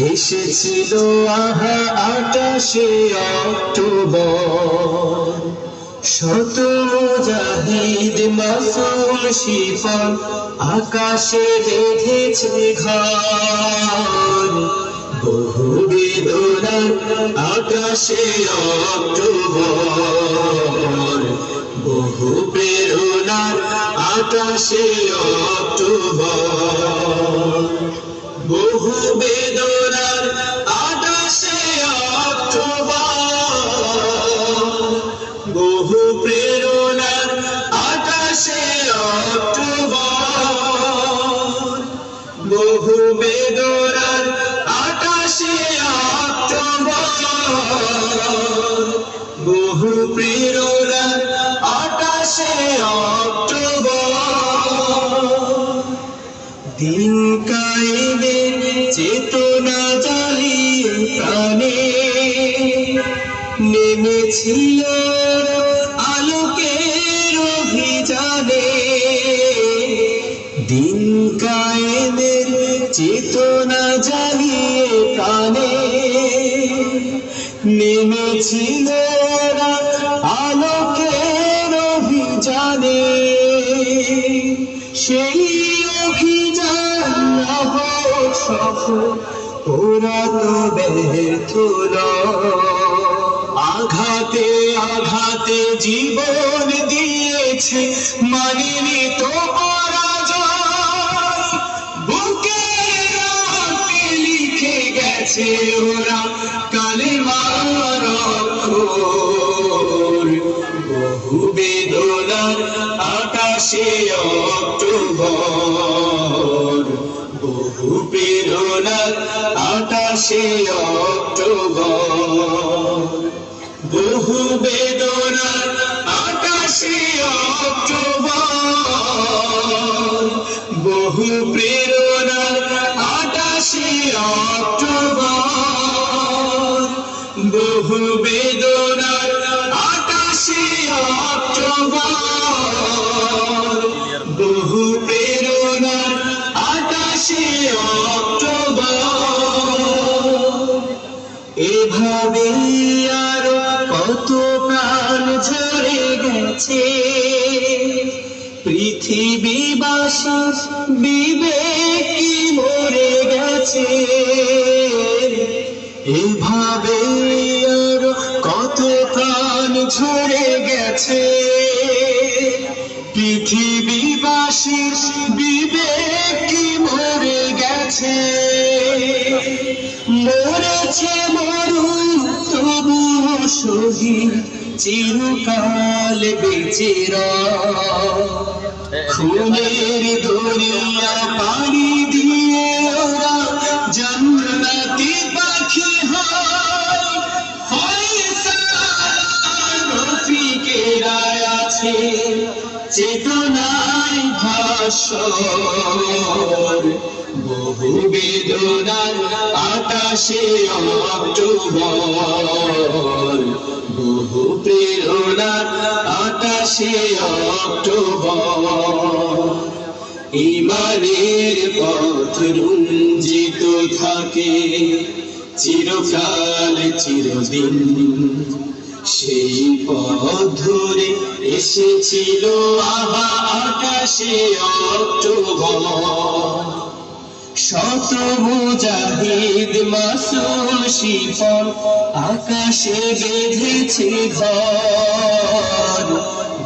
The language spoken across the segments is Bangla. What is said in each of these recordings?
এসেছিল আহা 28শে অক্টোবর, শত মুজাহিদ মাসুম শিফন আকাশে বেঁধেছে ঘর। বহু বেদনার 28শে অক্টোবর, বহু প্রেরণার 28শে অক্টোবর, বহু বেদনার 28শে অক্টোবর, বহু প্রেরণার 28শে অক্টোবর, বহু বেদনার 28শে অক্টোবর, বহু প্রেরণার 28শে অক্টোবর। দিন কায়েমের চেতনা জ্বালিয়ে প্রাণে নেমেছিল আলোকের অভিযানে। দিন কায়েমের চেতনা জ্বালিয়ে প্রাণে নেমেছিল আলোকের অভিযানে। সেই অভিযান সফল, ওরা তো ব্যর্থ আঘাতে আঘাতে জীবন দিয়েছে, মানিনি তো পরাজয়। বুকের রক্তে লিখে গেছে ওরা কালেমার অক্ষর। বহু বেদনার 28শে অক্টোবর, বহু প্রেরণার 28শে অক্টোবর, বহু বেদনার 28শে অক্টোবর, বহু প্রেরণার 28শে অক্টোবর, বহু বেদনার 28শে অক্টোবর, বহু প্রেরণার 28শে অক্টোবর। এভাবে আরো কত প্রাণ ঝরে গেছে, পৃথিবীবাসী বিবেকী মরে গেছে। এভাবে আরো কত প্রাণ ঝরে গেছে, পৃথিবীবাসী বিবেকী মরে গেছে। মরেছে মরুন তবু শহীদ চিরকাল বেঁচে রয়। খুনের দরিয়া পাড়ি দিয়ে ওরা জান্নাতি পাখি হয়। ফয়সালার রফিকেরা আছে চেতনায় ভাস্বর। বহু বেদনার 28শে অক্টোবর, বহু প্রেরণার 28শে অক্টোবর। ঈমানের পথ রঞ্জিত থাকে চিরকাল চিরদিন, সেই পথ ধরে এসেছিল আহা 28শে অক্টোবর। শত মুজাহিদ মাসুম শিফন আকাশে বেঁধেছে ঘর।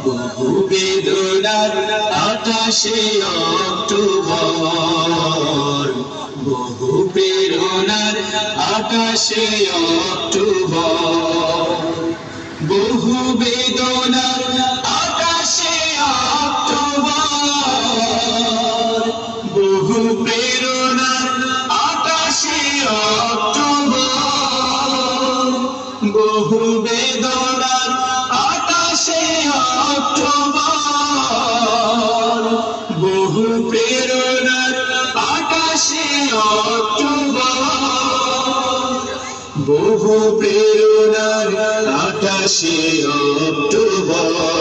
বহু বেদনার 28শে অক্টোবর, বহু প্রেরণার 28শে অক্টোবর, বহু বেদনার 28শে অক্টোবর, বহু প্রেরণার 28শে অক্টোবর, বহু বেদনার 28শে অক্টোবর, বহু প্রেরণার 28শে অক্টোবর, বহু প্রেরণার 28শে অক্টোবর।